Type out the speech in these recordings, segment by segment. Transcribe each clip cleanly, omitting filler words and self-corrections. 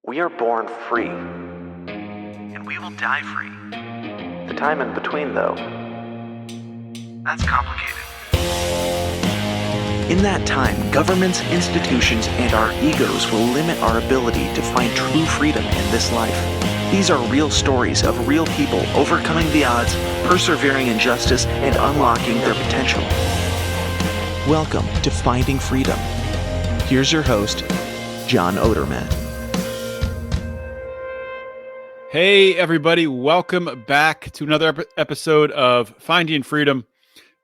We are born free. And we will die free. The time in between, though, that's complicated. In that time, governments, institutions, and our egos will limit our ability to find true freedom in this life. These are real stories of real people overcoming the odds, persevering in justice, and unlocking their potential. Welcome to Finding Freedom. Here's your host, John Odermatt. Hey, everybody. Welcome back to another episode of Finding Freedom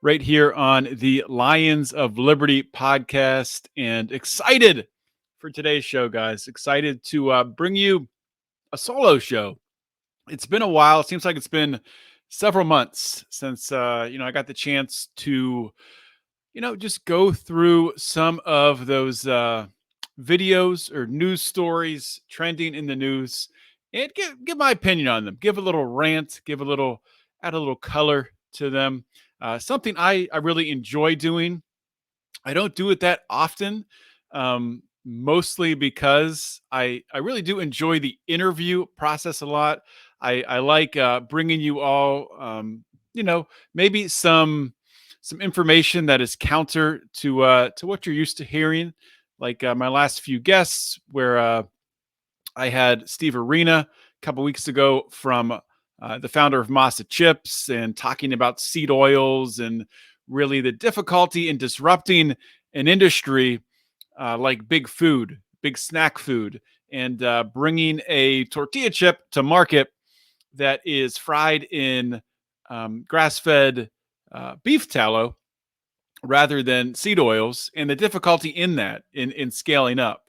right here on the Lions of Liberty podcast. And excited for today's show, guys. Excited to bring you a solo show. It's been a while. It seems like it's been several months since, I got the chance to, just go through some of those videos or news stories trending in the news and give my opinion on them, give a little rant, add a little color to them. Something I really enjoy doing. I don't do it that often, mostly because I really do enjoy the interview process a lot. I like bringing you all, maybe some information that is counter to what you're used to hearing. Like my last few guests, where I had Steve Arena a couple weeks ago from the founder of Masa Chips, and talking about seed oils and really the difficulty in disrupting an industry like big snack food, and bringing a tortilla chip to market that is fried in grass-fed beef tallow rather than seed oils, and the difficulty in that in scaling up.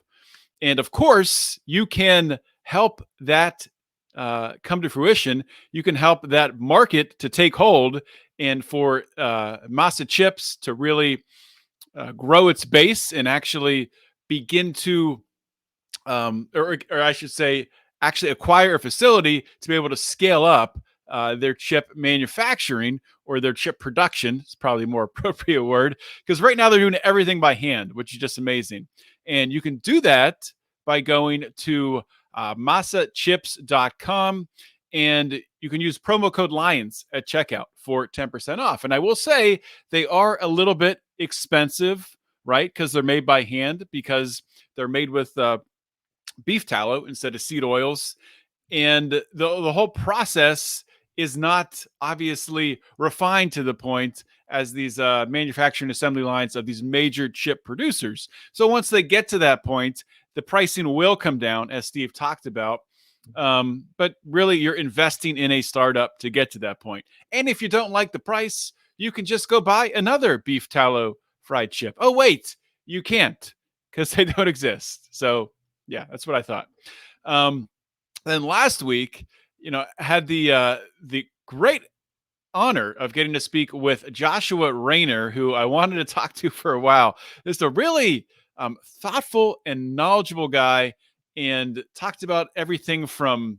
And of course, you can help that come to fruition. You can help that market to take hold, and for Masa Chips to really grow its base and actually begin to, or I should say, actually acquire a facility to be able to scale up their chip manufacturing, or their chip production. It's probably a more appropriate word, because right now they're doing everything by hand, which is just amazing. And you can do that by going to masachips.com, and you can use promo code LIONS at checkout for 10% off. And I will say they are a little bit expensive, right? Because they're made by hand, because they're made with beef tallow instead of seed oils. And the whole process is not obviously refined to the point as these manufacturing assembly lines of these major chip producers. So once they get to that point, the pricing will come down, as Steve talked about. But really, you're investing in a startup to get to that point. And if you don't like the price, you can just go buy another beef tallow fried chip. Oh, wait, you can't, because they don't exist. So yeah, that's what I thought. Then last week, had the great honor of getting to speak with Joshua Rayner, who I wanted to talk to for a while. This is a really thoughtful and knowledgeable guy, and talked about everything from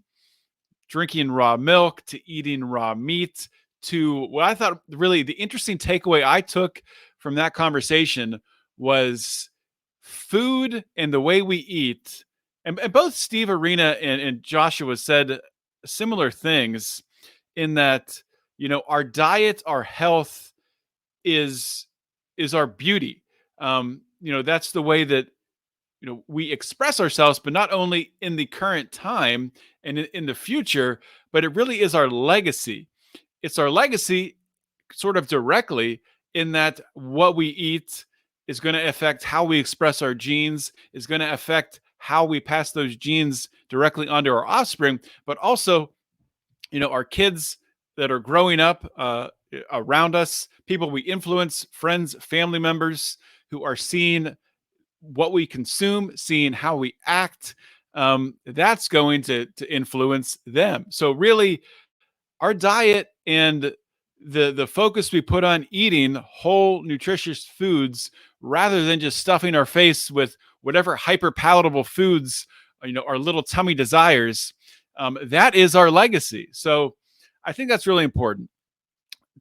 drinking raw milk to eating raw meat, to what I thought really the interesting takeaway I took from that conversation was food and the way we eat. And both Steve Arena and Joshua said similar things, in that, our diet, our health is our beauty. That's the way that, we express ourselves, but not only in the current time and in the future, but it really is our legacy. It's our legacy sort of directly, in that what we eat is going to affect how we express our genes, is going to affect how we pass those genes directly onto our offspring, but also, our kids that are growing up around us, people we influence, friends, family members who are seeing what we consume, seeing how we act. That's going to influence them. So really, our diet and the focus we put on eating whole, nutritious foods, rather than just stuffing our face with whatever hyper palatable foods, our little tummy desires, that is our legacy. So I think that's really important.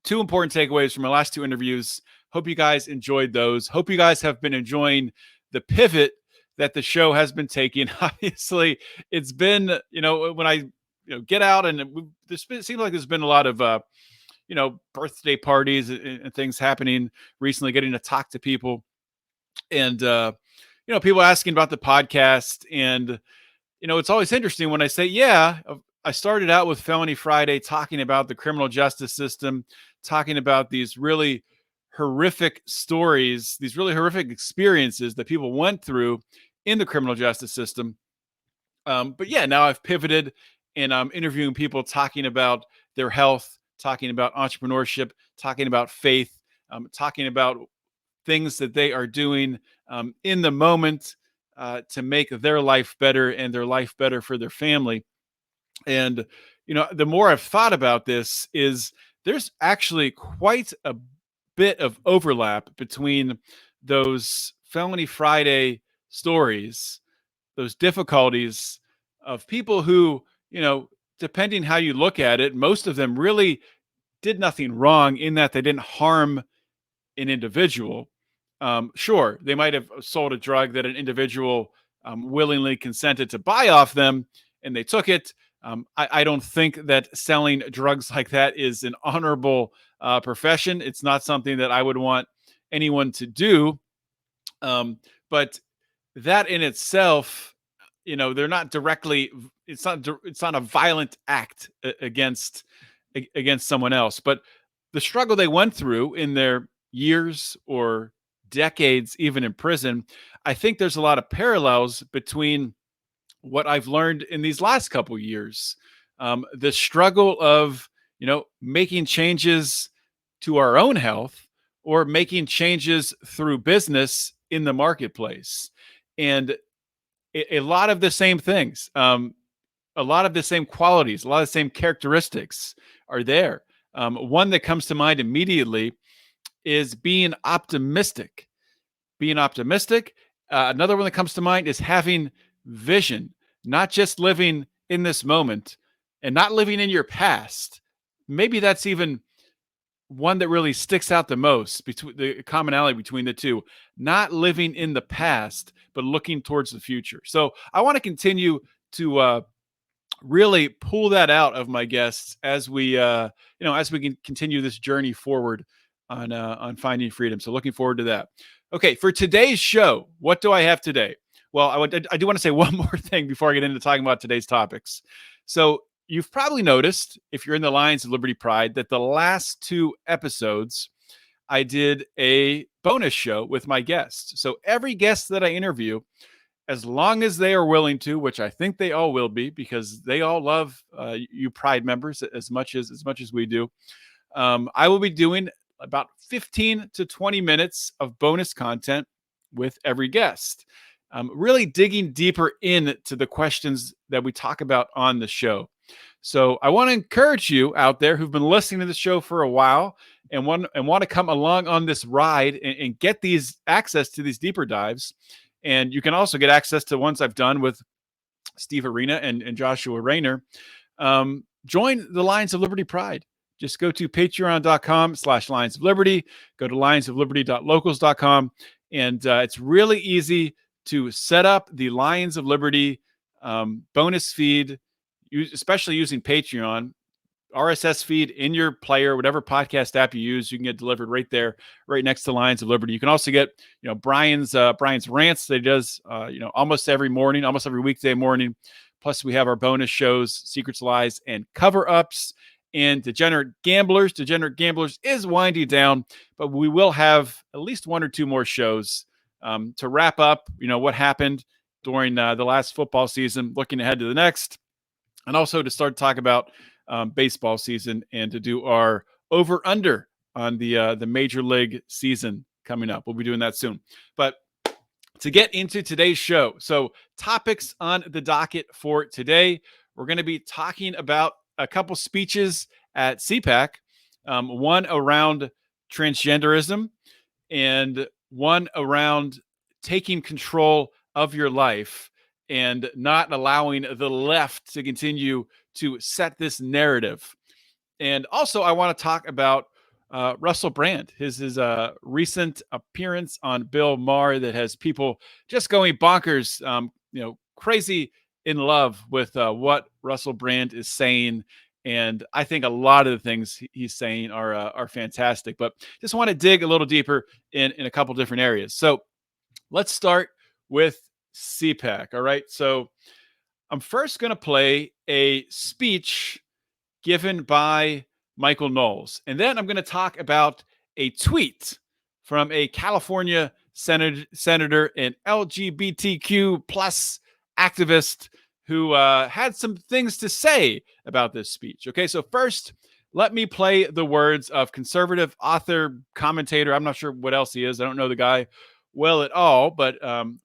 Two important takeaways from my last two interviews. Hope you guys enjoyed those. Hope you guys have been enjoying the pivot that the show has been taking. Obviously, it's been, when I, get out and it seems like there's been a lot of, birthday parties and things happening recently, getting to talk to people and, people asking about the podcast. And, it's always interesting when I say, yeah, I started out with Felony Friday talking about the criminal justice system, talking about these really horrific stories, these really horrific experiences that people went through in the criminal justice system. But yeah, now I've pivoted and I'm interviewing people talking about their health, talking about entrepreneurship, talking about faith, talking about things that they are doing in the moment to make their life better and their life better for their family. And, the more I've thought about this is there's actually quite a bit of overlap between those Felony Friday stories, those difficulties of people who, depending how you look at it, most of them really did nothing wrong in that they didn't harm an individual. Sure, they might have sold a drug that an individual willingly consented to buy off them and they took it. I don't think that selling drugs like that is an honorable profession. It's not something that I would want anyone to do. But that in itself, they're not directly. It's not a violent act against someone else. But the struggle they went through in their years or decades, even in prison, I think there's a lot of parallels between what I've learned in these last couple years. The struggle of, making changes to our own health or making changes through business in the marketplace. And a lot of the same things, a lot of the same qualities, a lot of the same characteristics are there. One that comes to mind immediately is being optimistic. Being optimistic. Another one that comes to mind is having vision, not just living in this moment and not living in your past. Maybe that's even one that really sticks out the most, between the commonality between the two, not living in the past, but looking towards the future. So I want to continue to really pull that out of my guests as we, as we can continue this journey forward on finding freedom. So looking forward to that. Okay, for today's show, what do I have today? Well, I do want to say one more thing before I get into talking about today's topics. So you've probably noticed, if you're in the Lions of Liberty Pride, that the last two episodes, I did a bonus show with my guests. So every guest that I interview, as long as they are willing to, which I think they all will be, because they all love you Pride members as much as we do, I will be doing about 15 to 20 minutes of bonus content with every guest. Really digging deeper into the questions that we talk about on the show. So I want to encourage you out there who've been listening to the show for a while and want to come along on this ride and get these access to these deeper dives. And you can also get access to ones I've done with Steve Arena and Joshua Rayner. Join the Lions of Liberty Pride. Just go to patreon.com/Lions of Liberty. Go to lionsofliberty.locals.com. And it's really easy to set up the Lions of Liberty bonus feed, especially using Patreon. RSS feed in your player, whatever podcast app you use, you can get delivered right there, right next to Lions of Liberty. You can also get, Brian's rants that he does, almost every morning, almost every weekday morning. Plus, we have our bonus shows, Secrets, Lies, and Cover-Ups, and Degenerate Gamblers. Degenerate Gamblers is winding down, but we will have at least one or two more shows to wrap up, what happened during the last football season, looking ahead to the next, and also to start to talk about baseball season and to do our over-under on the Major League season coming up. We'll be doing that soon. But to get into today's show, so topics on the docket for today, we're going to be talking about a couple speeches at CPAC, one around transgenderism and one around taking control of your life and not allowing the left to continue to set this narrative. And also, I want to talk about Russell Brand, his recent appearance on Bill Maher that has people just going bonkers, crazy in love with what Russell Brand is saying. And I think a lot of the things he's saying are fantastic. But just want to dig a little deeper in a couple different areas. So let's start with CPAC. All right. So I'm first going to play a speech given by Michael Knowles. And then I'm going to talk about a tweet from a California senator and LGBTQ plus activist who had some things to say about this speech. Okay, so first, let me play the words of conservative author, commentator. I'm not sure what else he is. I don't know the guy well at all, but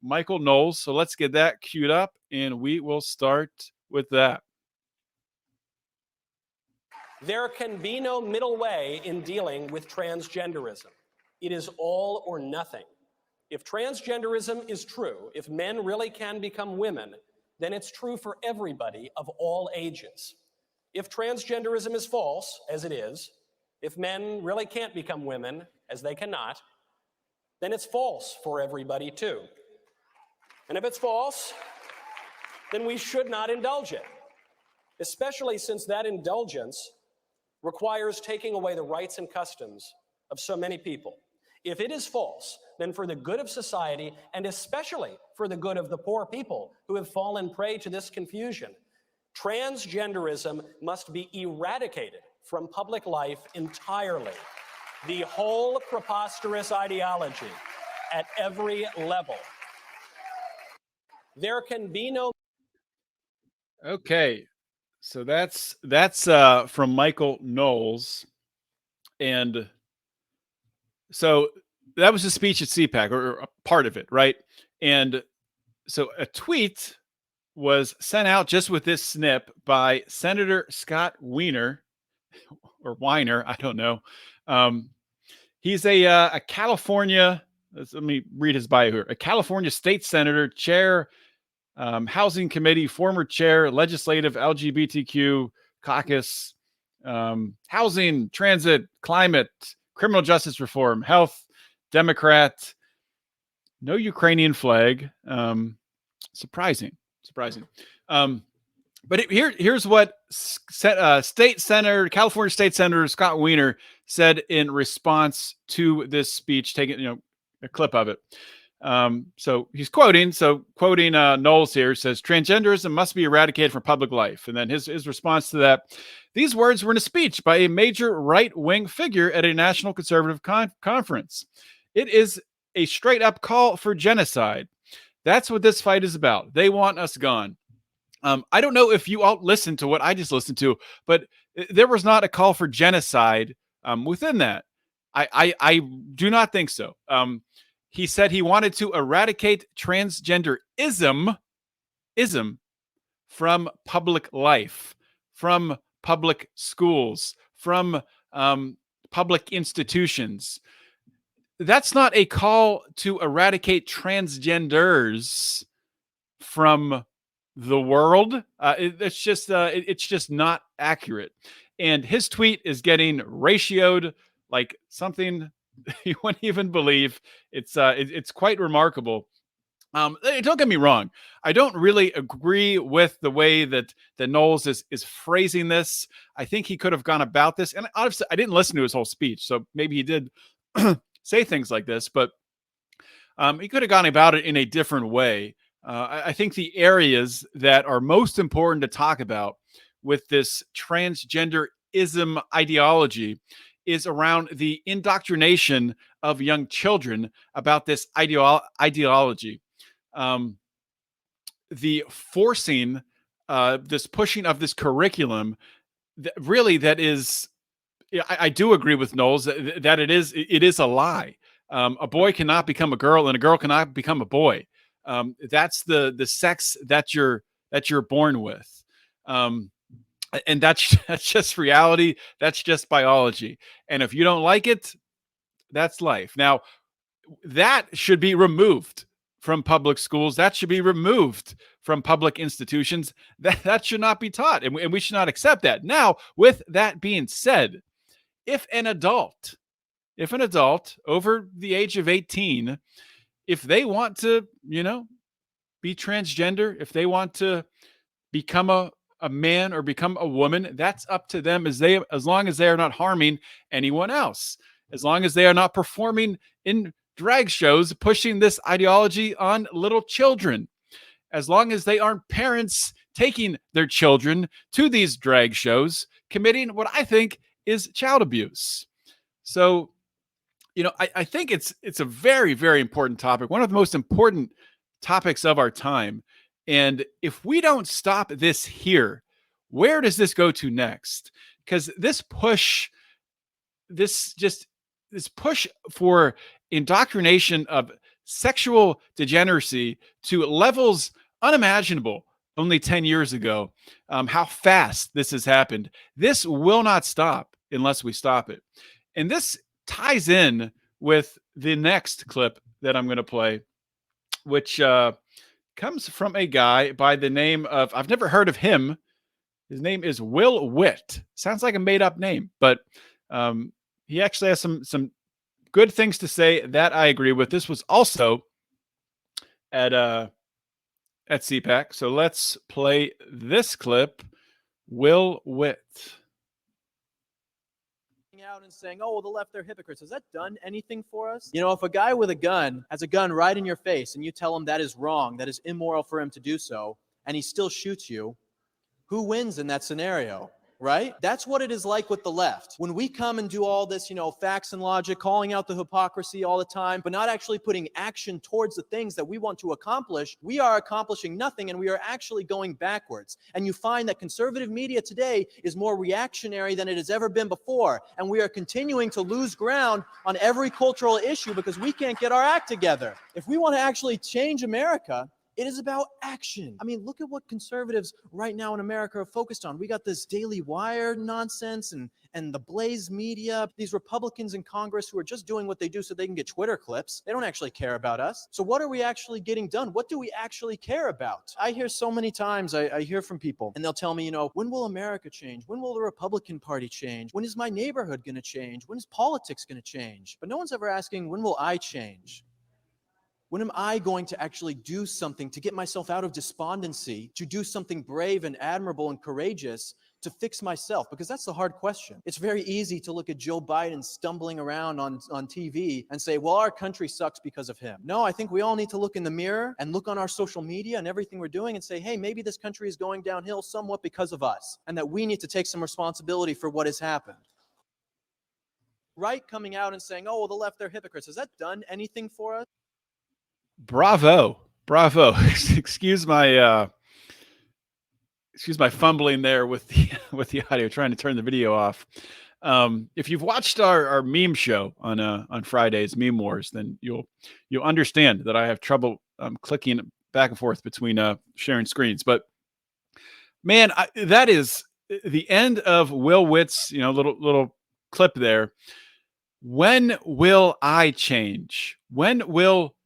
Michael Knowles. So let's get that queued up, and we will start with that. There can be no middle way in dealing with transgenderism. It is all or nothing. If transgenderism is true, if men really can become women, then it's true for everybody of all ages. If transgenderism is false, as it is, if men really can't become women, as they cannot, then it's false for everybody too. And if it's false, then we should not indulge it, especially since that indulgence requires taking away the rights and customs of so many people. If it is false, then for the good of society, and especially for the good of the poor people who have fallen prey to this confusion, transgenderism must be eradicated from public life entirely. The whole preposterous ideology at every level. There can be no... Okay. So that's from Michael Knowles. And so that was a speech at CPAC, or a part of it, right? And so a tweet was sent out just with this snip by Senator Scott Wiener, or Weiner, I don't know. He's a California, let me read his bio here, a California state senator, chair, Housing Committee, former chair, legislative LGBTQ caucus, housing, transit, climate, criminal justice reform, health, Democrat, no Ukrainian flag. Surprising. But here's what state senator, California state senator Scott Wiener said in response to this speech, taking a clip of it. So he's quoting Knowles here, says, transgenderism must be eradicated from public life. And then his response to that, these words were in a speech by a major right-wing figure at a national conservative conference. It is a straight up call for genocide. That's what this fight is about. They want us gone. I don't know if you all listened to what I just listened to, but there was not a call for genocide within that. I do not think so. He said he wanted to eradicate transgenderism from public life, from public schools, from public institutions. That's not a call to eradicate transgenders from the world. It's just not accurate. And his tweet is getting ratioed like something you wouldn't even believe. It's quite remarkable. Don't get me wrong. I don't really agree with the way that Knowles is phrasing this. I think he could have gone about this. And obviously, I didn't listen to his whole speech, so maybe he did say things like this, but he could have gone about it in a different way. I think the areas that are most important to talk about with this transgenderism ideology is around the indoctrination of young children about this ideology. The forcing, this pushing of this curriculum, that is, I do agree with Knowles that it is a lie. A boy cannot become a girl, and a girl cannot become a boy. That's the sex that you're born with. And that's just reality. That's just biology. And if you don't like it, that's life. Now, that should be removed from public schools. That should be removed from public institutions. That should not be taught. And we should not accept that. Now, with that being said, if an adult over the age of 18, if they want to, be transgender, if they want to become a man or become a woman, that's up to them as long as they are not harming anyone else, as long as they are not performing in drag shows, pushing this ideology on little children, as long as they aren't parents taking their children to these drag shows, committing what I think is child abuse. So, I think it's a very, very important topic, one of the most important topics of our time. And if we don't stop this here, where does this go to next? Because this push for indoctrination of sexual degeneracy to levels unimaginable only 10 years ago, how fast this has happened. This will not stop unless we stop it. And this ties in with the next clip that I'm going to play, which comes from a guy by the name of, I've never heard of him. His name is Witt. Sounds like a made up name, but he actually has some good things to say that I agree with. This was also at CPAC. So let's play this clip. Witt. Out and saying, oh, well, the left, they're hypocrites. Has that done anything for us? If a guy with a gun has a gun right in your face and you tell him that is wrong, that is immoral for him to do so, and he still shoots you, who wins in that scenario? Right? That's what it is like with the left. When we come and do all this, facts and logic, calling out the hypocrisy all the time, but not actually putting action towards the things that we want to accomplish, we are accomplishing nothing and we are actually going backwards. And you find that conservative media today is more reactionary than it has ever been before. And we are continuing to lose ground on every cultural issue because we can't get our act together. If we want to actually change America, it is about action. I mean, look at what conservatives right now in America are focused on. We got this Daily Wire nonsense and the Blaze media, these Republicans in Congress who are just doing what they do so they can get Twitter clips. They don't actually care about us. So what are we actually getting done? What do we actually care about? I hear so many times, I hear from people and they'll tell me, when will America change? When will the Republican Party change? When is my neighborhood going to change? When is politics going to change? But no one's ever asking, when will I change? When am I going to actually do something to get myself out of despondency, to do something brave and admirable and courageous to fix myself? Because that's the hard question. It's very easy to look at Joe Biden stumbling around on TV and say, well, our country sucks because of him. No, I think we all need to look in the mirror and look on our social media and everything we're doing and say, hey, maybe this country is going downhill somewhat because of us, and that we need to take some responsibility for what has happened. Right coming out and saying, oh, well, the left, they're hypocrites. Has that done anything for us? Bravo. Excuse my fumbling there with the audio, trying to turn the video off. If you've watched our meme show on Fridays, Meme Wars, then you'll understand that I have trouble clicking back and forth between sharing screens. But man, that is the end of Witt's little clip there. When will I change? When will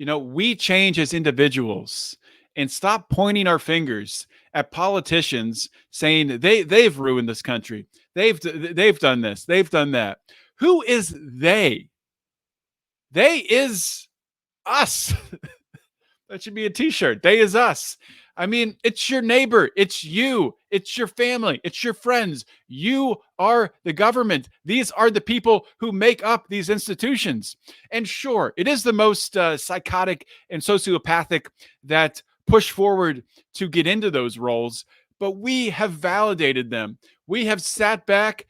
we change as individuals and stop pointing our fingers at politicians saying they've ruined this country. They've done this. They've done that. Who is they? They is us. That should be a t-shirt. They is us. I mean, it's your neighbor. It's you. It's your family. It's your friends. You are the government. These are the people who make up these institutions. And sure, it is the most psychotic and sociopathic that push forward to get into those roles, but we have validated them. We have sat back.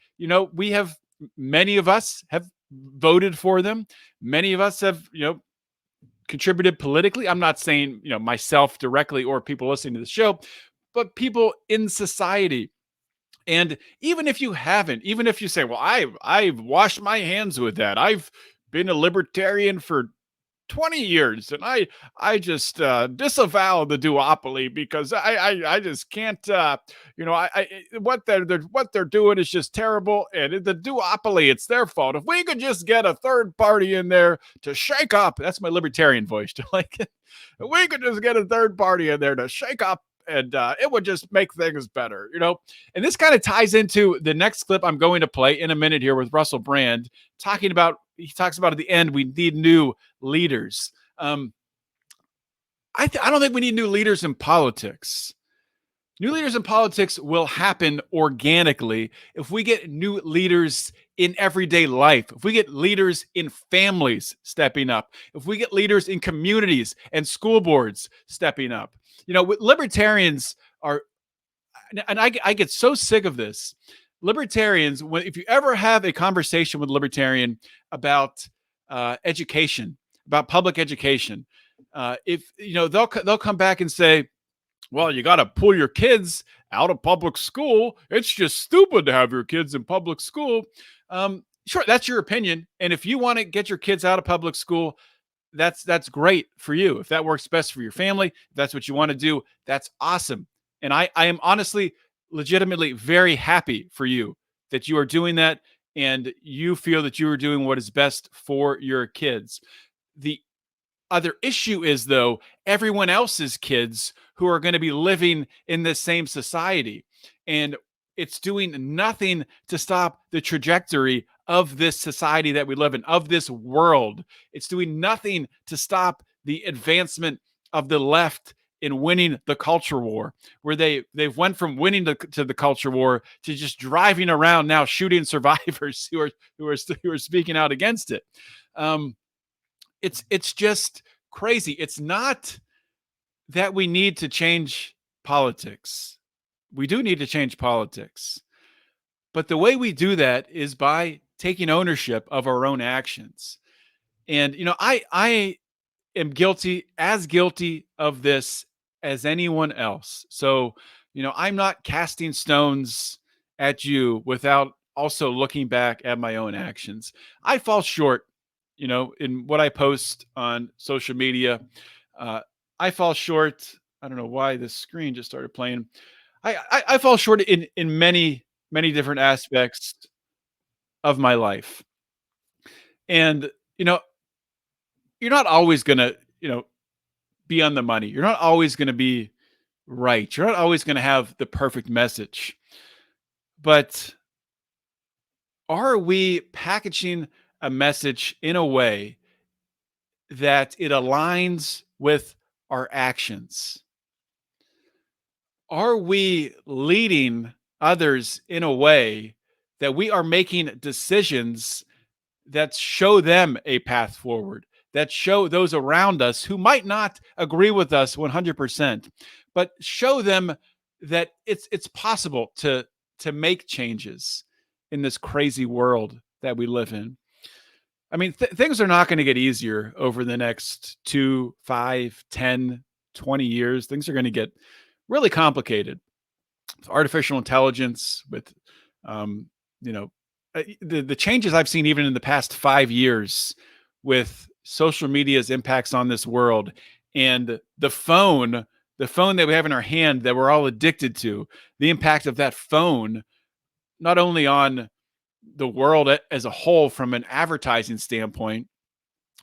Many of us have voted for them. Many of us have, contributed politically. I'm not saying, myself directly or people listening to the show, but people in society. And even if you haven't, even if you say, well, I've washed my hands with that. I've been a libertarian for 20 years and I just disavow the duopoly because I just can't what they're doing is just terrible, and the duopoly, it's their fault. If we could just get a third party in there to shake up, that's my libertarian voice, to like, if we could just get a third party in there to shake up and it would just make things better, And this kind of ties into the next clip I'm going to play in a minute here with Russell Brand, he talks about at the end, we need new leaders. I don't think we need new leaders in politics. New leaders in politics will happen organically if we get new leaders in everyday life, if we get leaders in families stepping up, if we get leaders in communities and school boards stepping up. Libertarians are, and I get so sick of this. Libertarians, if you ever have a conversation with a libertarian about education, about public education, they'll come back and say, well, you got to pull your kids out of public school. It's just stupid to have your kids in public school. Sure, that's your opinion. And if you want to get your kids out of public school, that's great for you. If that works best for your family, if that's what you want to do, that's awesome. And I am honestly, legitimately very happy for you that you are doing that and you feel that you are doing what is best for your kids. The other issue is, though, everyone else's kids who are going to be living in this same society. And it's doing nothing to stop the trajectory of this society that we live in, of this world. It's doing nothing to stop the advancement of the left in winning the culture war, where they've went from winning to the culture war to just driving around now shooting survivors who are speaking out against it. It's just crazy. It's not that we need to change politics. We do need to change politics. But the way we do that is by taking ownership of our own actions. And, I am guilty of this as anyone else. So, I'm not casting stones at you without also looking back at my own actions. I fall short, in what I post on social media. I fall short. I don't know why this screen just started playing. I fall short in many, many different aspects of my life. And, you're not always going to, be on the money. You're not always going to be right. You're not always going to have the perfect message. But are we packaging a message in a way that it aligns with our actions? Are we leading others in a way that we are making decisions that show them a path forward, that show those around us who might not agree with us 100%, but show them that it's possible to make changes in this crazy world that we live in? I mean, things are not going to get easier over the next 2, 5, 10, 20 years. Things are going to get really complicated with artificial intelligence, with, the changes I've seen even in the past 5 years with social media's impacts on this world, and the phone that we have in our hand that we're all addicted to, the impact of that phone, not only on the world as a whole from an advertising standpoint,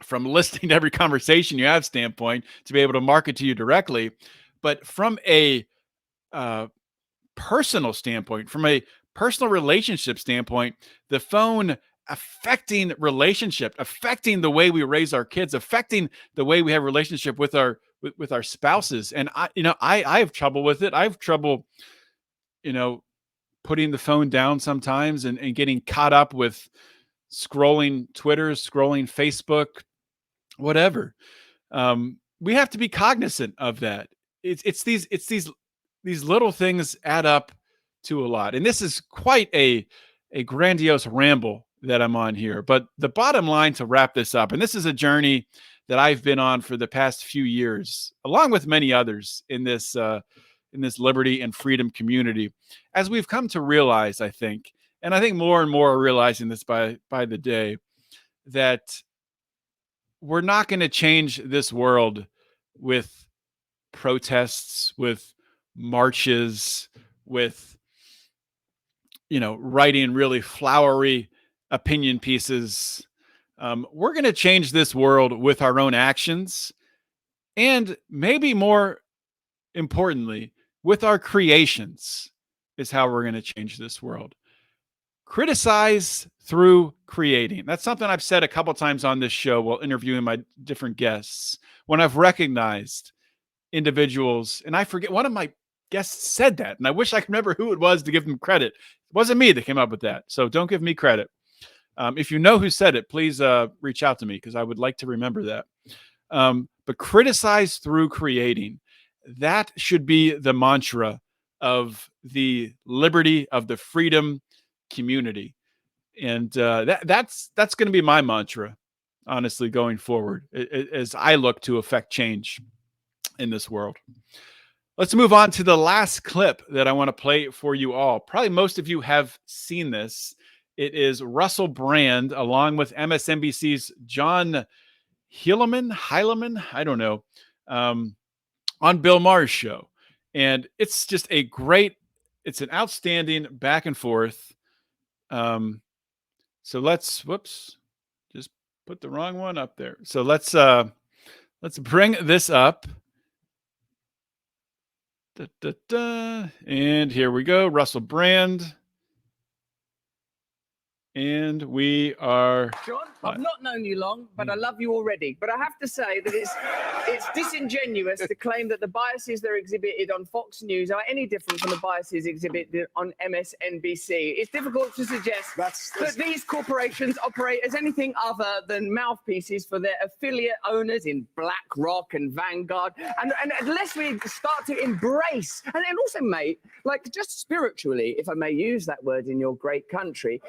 from listening to every conversation you have standpoint to be able to market to you directly, but from a personal standpoint, from a personal relationship standpoint, the phone affecting relationship, affecting the way we raise our kids, affecting the way we have relationship with our spouses. And I have trouble with it. I have trouble, putting the phone down sometimes and getting caught up with scrolling Twitter, scrolling Facebook, whatever. We have to be cognizant of that. It's these little things add up to a lot. And this is quite a grandiose ramble that I'm on here. But the bottom line, to wrap this up, and this is a journey that I've been on for the past few years, along with many others in this liberty and freedom community, as we've come to realize, I think more and more are realizing this by the day, that we're not going to change this world with protests, with marches, with, writing really flowery opinion pieces. We're going to change this world with our own actions. And maybe more importantly, with our creations is how we're going to change this world. Criticize through creating. That's something I've said a couple times on this show while interviewing my different guests. When I've recognized individuals, and I forget, one of my guests said that, and I wish I could remember who it was to give them credit. It wasn't me that came up with that, so don't give me credit. If you know who said it, please reach out to me because I would like to remember that. But criticize through creating. That should be the mantra of the liberty, of the freedom community. And that's going to be my mantra, honestly, going forward as I look to affect change in this world. Let's move on to the last clip that I want to play for you all. Probably most of you have seen this. It is Russell Brand along with MSNBC's John Heilemann, I don't know, on Bill Maher's show. And it's just it's an outstanding back and forth. So let's, just put the wrong one up there. So let's bring this up. And here we go. Russell Brand. And we are... John, I've not known you long, but I love you already. But I have to say that it's disingenuous to claim that the biases that are exhibited on Fox News are any different from the biases exhibited on MSNBC. It's difficult to suggest that these corporations operate as anything other than mouthpieces for their affiliate owners in BlackRock and Vanguard. And unless we start to embrace, and also, mate, like just spiritually, if I may use that word in your great country,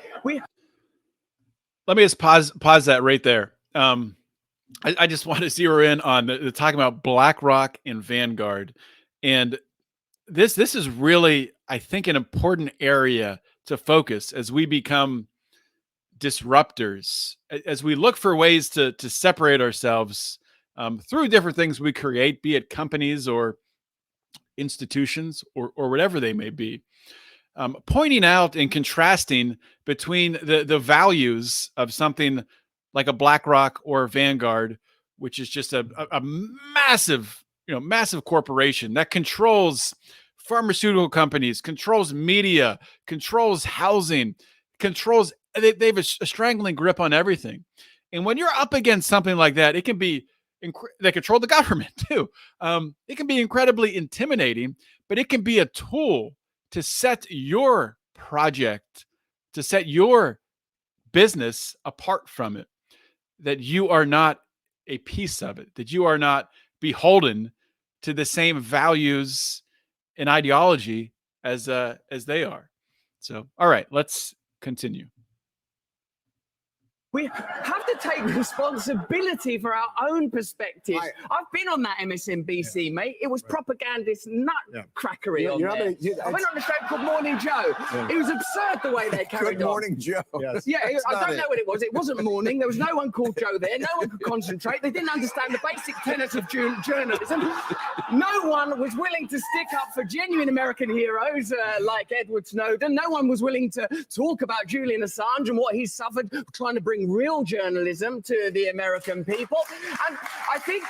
Let me just pause that right there. I just want to zero in on the talking about BlackRock and Vanguard. And this is really, I think, an important area to focus as we become disruptors, as we look for ways to separate ourselves through different things we create, be it companies or institutions or whatever they may be. Pointing out and contrasting between the values of something like a BlackRock or a Vanguard, which is just a massive, massive corporation that controls pharmaceutical companies, controls media, controls housing, they have a strangling grip on everything. And when you're up against something like that, it can be, they control the government too. It can be incredibly intimidating, but it can be a tool to set your project, to set your business apart from it, that you are not a piece of it, that you are not beholden to the same values and ideology as they are. So, all right, let's continue. We have to take responsibility for our own perspectives. I've been on that MSNBC, mate. It was propagandist nutcrackery on there. I went on a show called Morning Joe. It was absurd the way they carried on. Good Morning Joe. Yes. Yeah, I don't know what it was. It wasn't morning. There was no one called Joe there. No one could concentrate. They didn't understand the basic tenets of journalism. No one was willing to stick up for genuine American heroes like Edward Snowden. No one was willing to talk about Julian Assange and what he's suffered trying to bring real journalism to the American people. And I think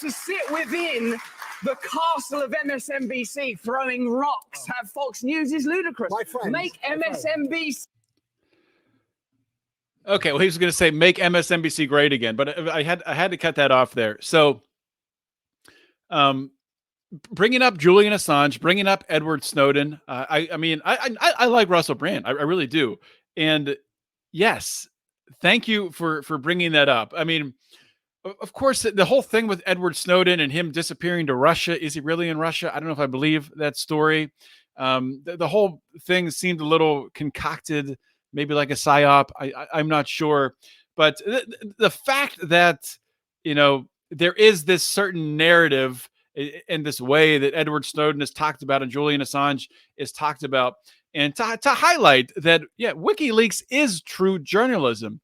to sit within the castle of MSNBC throwing rocks at Fox News is ludicrous. Make MSNBC. Okay, well, he was going to say make MSNBC great again, but I had to cut that off there. So, bringing up Julian Assange, bringing up Edward Snowden. I mean, I like Russell Brand. I really do. And yes, thank you for bringing that up. I mean, of course, the whole thing with Edward Snowden and him disappearing to Russia. Is he really in Russia? I don't know if I believe that story. The whole thing seemed a little concocted, maybe like a psyop. I'm not sure. But the fact that, there is this certain narrative in this way that Edward Snowden is talked about and Julian Assange is talked about, and to highlight that, WikiLeaks is true journalism,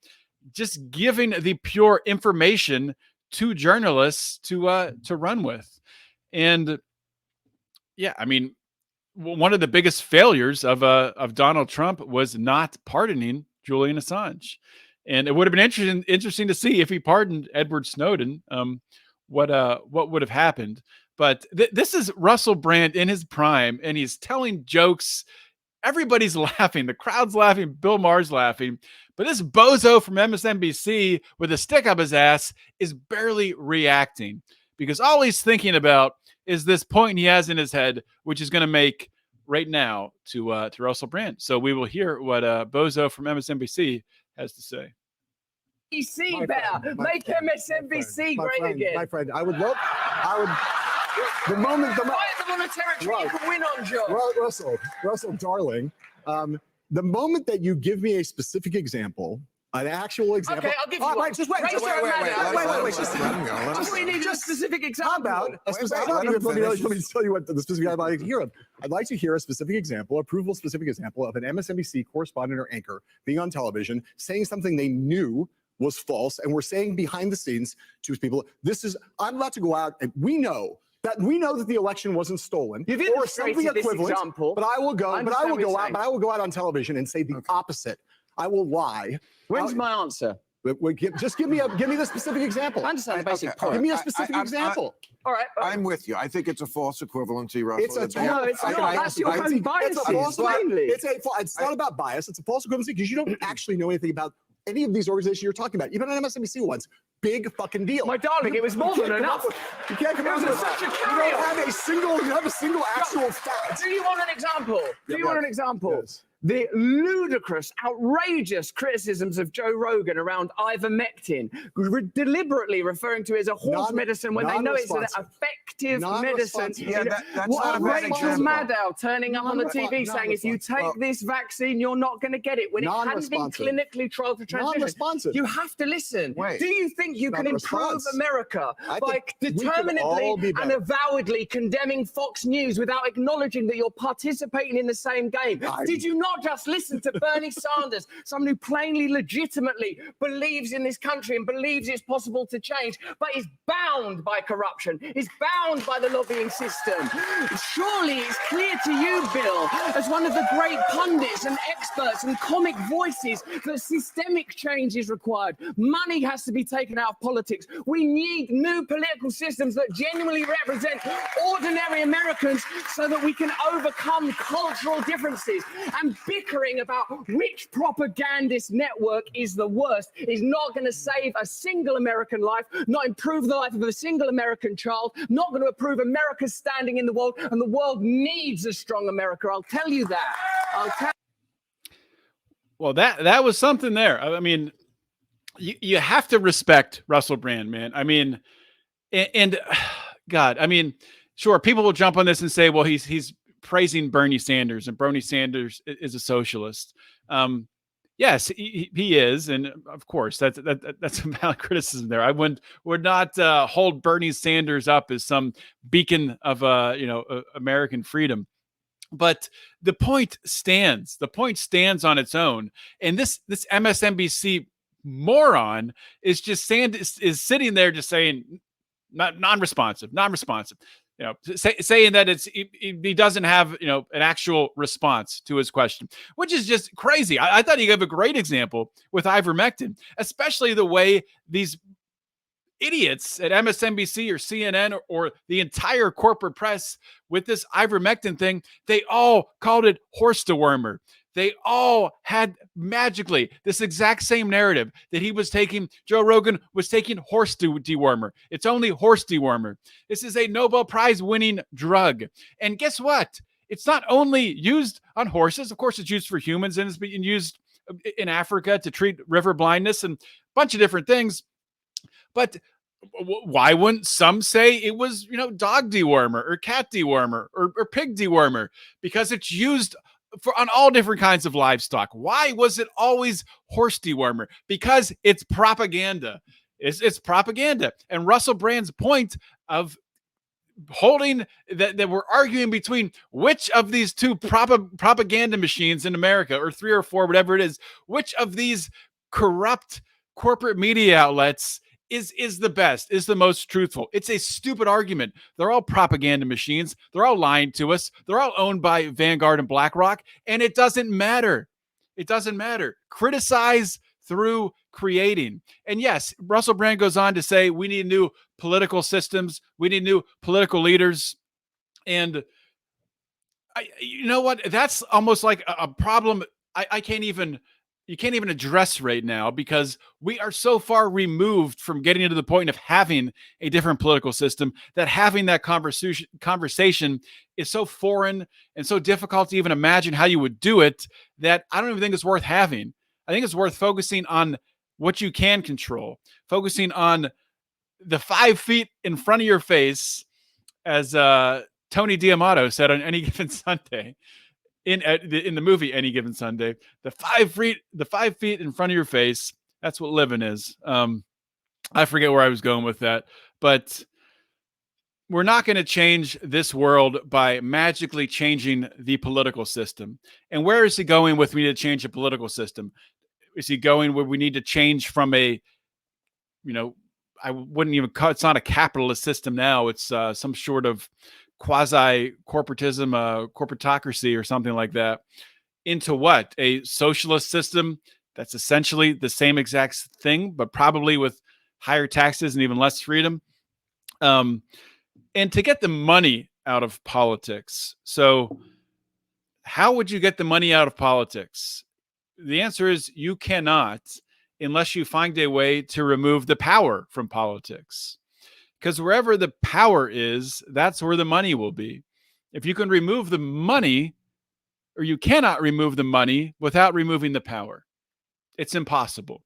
just giving the pure information to journalists to run with. And I mean, one of the biggest failures of Donald Trump was not pardoning Julian Assange. And it would have been interesting to see if he pardoned Edward Snowden, what would have happened. But this is Russell Brand in his prime, and he's telling jokes. Everybody's laughing. The crowd's laughing. Bill Maher's laughing. But this bozo from MSNBC with a stick up his ass is barely reacting because all he's thinking about is this point he has in his head, which is going to make right now to Russell Brand. So we will hear what bozo from MSNBC has to say. MSNBC better. Make MSNBC great again. My friend, I would, the moment, Fight them on a territory you can win on, Joe. Russell, darling, the moment that you give me a specific example, an actual example. Okay, I'll give you one. Wait, just wait. Wait, Just Just we need a specific example. How about let me tell you what the specific I'd like to hear. I'd like to hear a specific example, a provable specific example of an MSNBC correspondent or anchor being on television saying something they knew was false and we're saying behind the scenes to people, I'm about to go out and we know that the election wasn't stolen or something equivalent. Example. But I will go out on television and say the opposite. I will lie. When's my answer? Just give me the specific example. I understand the basic point. Give me a specific example. All right. I'm with you. I think it's a false equivalency, Russell. It's not. That's your own bias. It's not about bias. It's a false equivalency because you don't actually know anything about any of these organizations you're talking about. Even on MSNBC once, big fucking deal. My darling, it was more than enough. You can't come up with such a carry. You have a single actual fact. Do you want an example? Yes. The ludicrous, outrageous criticisms of Joe Rogan around ivermectin, deliberately referring to it as a horse medicine when they know it's an effective medicine. Yeah, that's what not a bad Rachel example. Maddow turning up on the TV saying, if you take this vaccine, you're not going to get it, when it hadn't been clinically trialed for transmission. You have to listen. Wait. Do you think you can improve America by determinedly and avowedly condemning Fox News without acknowledging that you're participating in the same game? Did you not just listen to Bernie Sanders, someone who plainly, legitimately believes in this country and believes it's possible to change, but is bound by corruption, is bound by the lobbying system? Surely it's clear to you, Bill, as one of the great pundits and experts and comic voices, that systemic change is required. Money has to be taken out of politics. We need new political systems that genuinely represent ordinary Americans so that we can overcome cultural differences. And bickering about which propagandist network is the worst is not going to save a single American life, not improve the life of a single American child, not going to improve America's standing in the world, and the world needs a strong America. I'll tell you that. Well, that was something there. I mean, you have to respect Russell Brand, man. I mean, and God, I mean, sure, people will jump on this and say, well, he's praising Bernie Sanders, and Bernie Sanders is a socialist. Yes, he is, and of course that's a valid criticism there. I would not hold Bernie Sanders up as some beacon of American freedom. But the point stands. The point stands on its own. And this MSNBC moron is just is sitting there just saying non-responsive. Saying that he doesn't have an actual response to his question, which is just crazy. I thought he gave a great example with ivermectin, especially the way these idiots at MSNBC or CNN or the entire corporate press with this ivermectin thing, they all called it horse dewormer. They all had magically this exact same narrative that Joe Rogan was taking horse dewormer. It's only horse dewormer. This is a Nobel Prize winning drug. And guess what? It's not only used on horses. Of course, it's used for humans, and it's being used in Africa to treat river blindness and a bunch of different things. But why wouldn't some say it was, dog dewormer or cat dewormer or pig dewormer? Because it's used on all different kinds of livestock. Why was it always horse dewormer? Because it's propaganda. It's propaganda. And Russell Brand's point of holding that we're arguing between which of these two propaganda machines in America, or 3 or 4, whatever it is, which of these corrupt corporate media outlets is the best, is the most truthful. It's a stupid argument. They're all propaganda machines. They're all lying to us. They're all owned by Vanguard and BlackRock, and it doesn't matter. It doesn't matter. Criticize through creating. And yes, Russell Brand goes on to say we need a new political systems. We need new political leaders. And you know what? That's almost like a problem I can't even, you can't even address right now, because we are so far removed from getting to the point of having a different political system that having that conversation is so foreign and so difficult to even imagine how you would do it, that I don't even think it's worth having. I think it's worth focusing on what you can control, focusing on the 5 feet in front of your face, as Tony D'Amato said on Any Given Sunday, in the movie Any Given Sunday, the 5 feet in front of your face. That's what living is. I forget where I was going with that, but we're not going to change this world by magically changing the political system. And where is he going with we need to change the political system? Is he going where we need to change from a, I wouldn't even call it's not a capitalist system now. It's some sort of quasi corporatism, corporatocracy or something like that, into what? A socialist system that's essentially the same exact thing, but probably with higher taxes and even less freedom. And to get the money out of politics. So how would you get the money out of politics? The answer is you cannot, unless you find a way to remove the power from politics. Because wherever the power is, that's where the money will be. If you can remove the money, or you cannot remove the money without removing the power, it's impossible.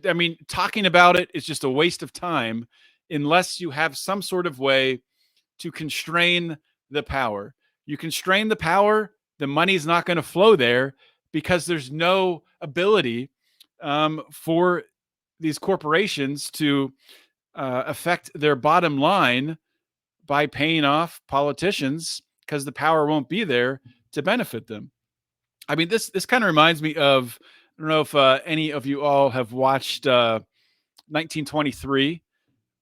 I mean, talking about it is just a waste of time unless you have some sort of way to constrain the power. You constrain the power, the money's not going to flow there, because there's no ability for these corporations to affect their bottom line by paying off politicians, because the power won't be there to benefit them. I mean, this kind of reminds me of, I don't know if any of you all have watched 1923,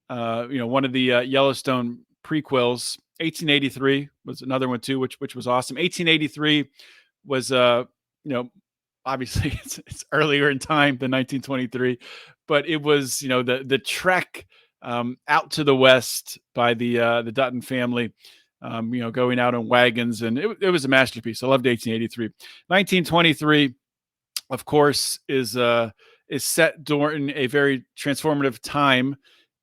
one of the Yellowstone prequels. 1883 was another one too, which was awesome. 1883 was, obviously it's earlier in time than 1923, but it was, the trek out to the West by the Dutton family, going out in wagons, and it was a masterpiece. I loved 1883. 1923, of course, is set during a very transformative time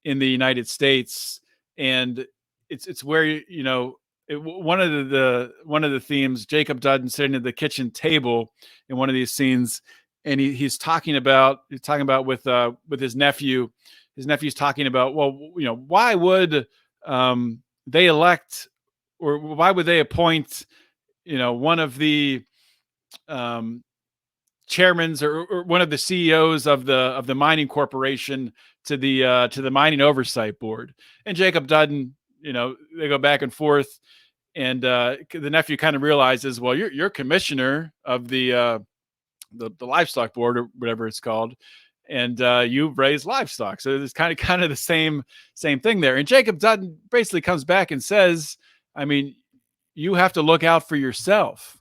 in the United States, and it's where one of the themes, Jacob Dutton sitting at the kitchen table in one of these scenes, and he's talking about with his nephew. His nephew's talking about, well, why would they elect, or why would they appoint, one of the chairmans or one of the CEOs of the mining corporation to the mining oversight board? And Jacob Dutton, they go back and forth, and the nephew kind of realizes, well, you're commissioner of the livestock board, or whatever it's called, and you've raised livestock, so it's kind of the same thing there. And Jacob Dutton basically comes back and says, I mean, you have to look out for yourself.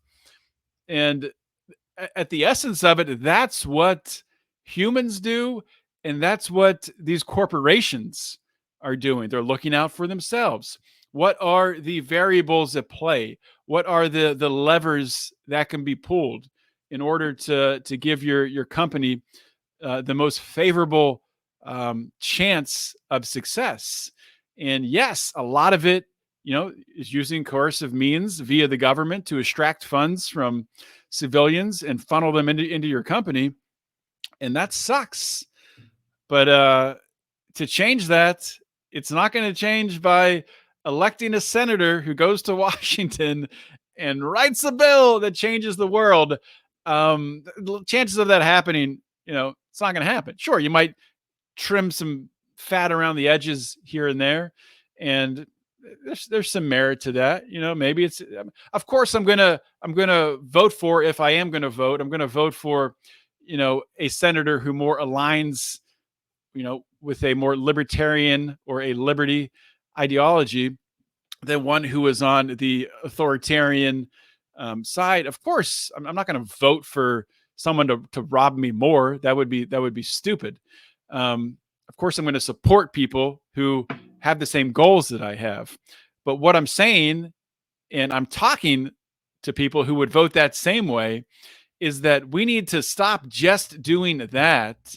And at the essence of it, that's what humans do, and that's what these corporations are doing. They're looking out for themselves. What are the variables at play? What are the levers that can be pulled in order to give your company the most favorable chance of success? And yes, a lot of it, is using coercive means via the government to extract funds from civilians and funnel them into your company. And that sucks. But to change that, it's not going to change by electing a senator who goes to Washington and writes a bill that changes the world. Chances of that happening, it's not going to happen. Sure, you might trim some fat around the edges here and there, and there's some merit to that. Maybe it's, of course, I'm gonna vote for, if I am going to vote, I'm going to vote for, a senator who more aligns, with a more libertarian or a liberty ideology than one who is on the authoritarian side. Of course, I'm not going to vote for someone to rob me more. That would be stupid. Of course, I'm going to support people who have the same goals that I have. But what I'm saying, and I'm talking to people who would vote that same way, is that we need to stop just doing that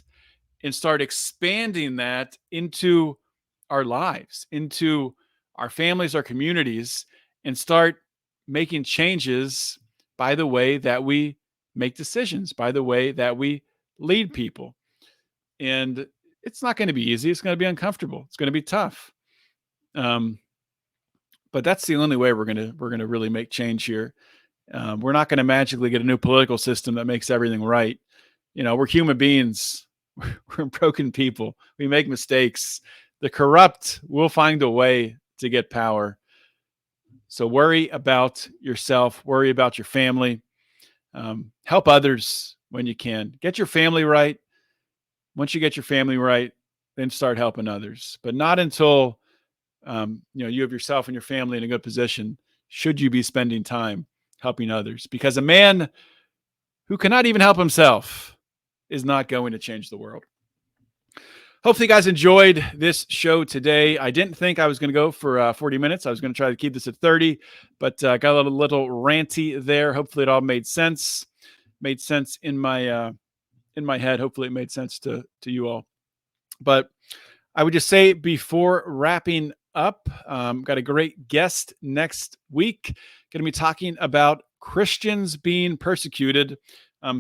and start expanding that into our lives, into our families, our communities, and start making changes by the way that we make decisions, by the way that we lead people. And it's not going to be easy. It's going to be uncomfortable. It's going to be tough. But that's the only way we're going to really make change here. We're not going to magically get a new political system that makes everything right. We're human beings. We're broken people. We make mistakes. The corrupt will find a way to get power. So worry about yourself. Worry about your family. Help others when you can. Get your family right. Once you get your family right, then start helping others. But not until you have yourself and your family in a good position should you be spending time helping others. Because a man who cannot even help himself is not going to change the world. Hopefully you guys enjoyed this show today. I didn't think I was going to go for 40 minutes. I was going to try to keep this at 30, but got a little ranty there. Hopefully it all made sense. Made sense in my head. Hopefully it made sense to you all. But I would just say before wrapping up, got a great guest next week. Going to be talking about Christians being persecuted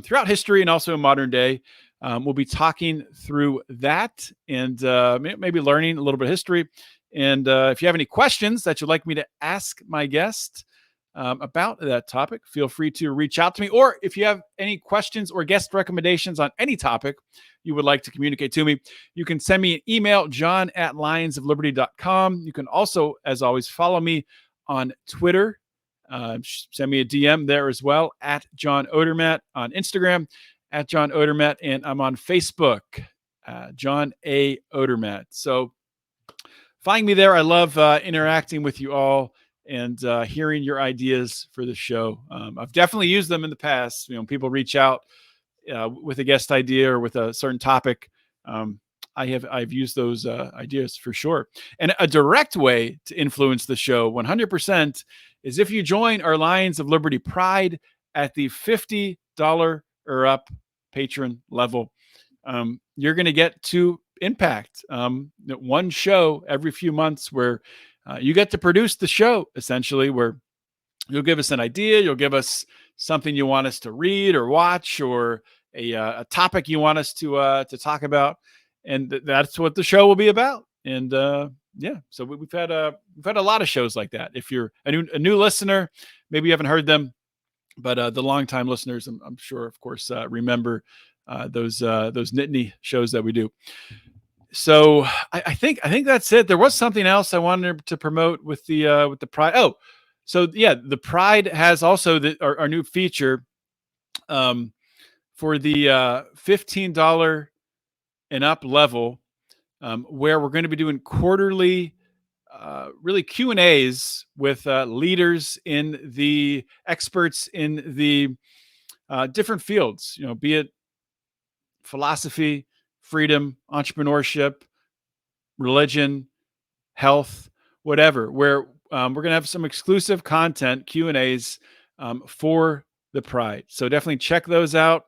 throughout history and also in modern day. We'll be talking through that and maybe learning a little bit of history. And if you have any questions that you'd like me to ask my guest about that topic, feel free to reach out to me. Or if you have any questions or guest recommendations on any topic you would like to communicate to me, you can send me an email, john@lionsofliberty.com. You can also, as always, follow me on Twitter. Send me a DM there as well, @John Odermatt, on Instagram, @John Odermatt, and I'm on Facebook, John A. Odermatt. So find me there. I love interacting with you all and hearing your ideas for the show. I've definitely used them in the past. People reach out with a guest idea or with a certain topic. I've used those ideas for sure. And a direct way to influence the show 100% is if you join our Lions of Liberty Pride at the $50 or up patron level. You're going to get to impact one show every few months where you get to produce the show, essentially, where you'll give us an idea, you'll give us something you want us to read or watch, or a topic you want us to talk about, and that's what the show will be about. And so we've had a lot of shows like that. If you're a new listener, maybe you haven't heard them, but the longtime listeners, I'm sure, of course, remember those Nittany shows that we do. So I think that's it. There was something else I wanted to promote with the Pride. Oh, so yeah, the Pride has also our new feature for the $15 and up level, where we're going to be doing quarterly really Q&As with leaders in the experts in the different fields, be it philosophy, freedom, entrepreneurship, religion, health, whatever, where we're going to have some exclusive content, Q&As for the Pride. So definitely check those out.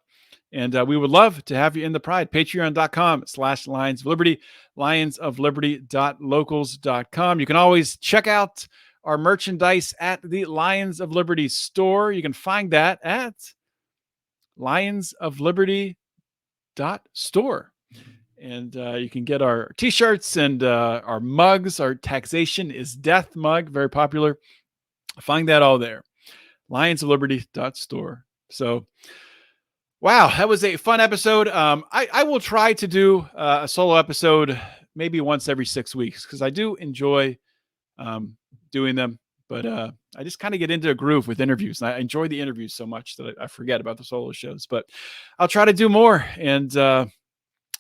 And we would love to have you in the Pride. Patreon.com/Lions of Liberty, lionsofliberty.locals.com. You can always check out our merchandise at the Lions of Liberty store. You can find that at lionsofliberty.store. And you can get our t-shirts and our mugs. Our Taxation is Death mug, very popular. Find that all there. lionsofliberty.store. So, wow, that was a fun episode. I will try to do a solo episode maybe once every 6 weeks because I do enjoy doing them. But I just kind of get into a groove with interviews. And I enjoy the interviews so much that I forget about the solo shows. But I'll try to do more. And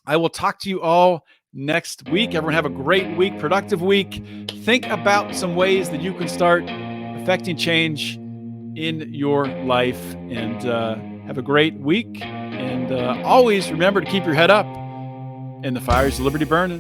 I will talk to you all next week. Everyone have a great week, productive week. Think about some ways that you can start affecting change in your life. And have a great week. And always remember to keep your head up and the fires of liberty burning.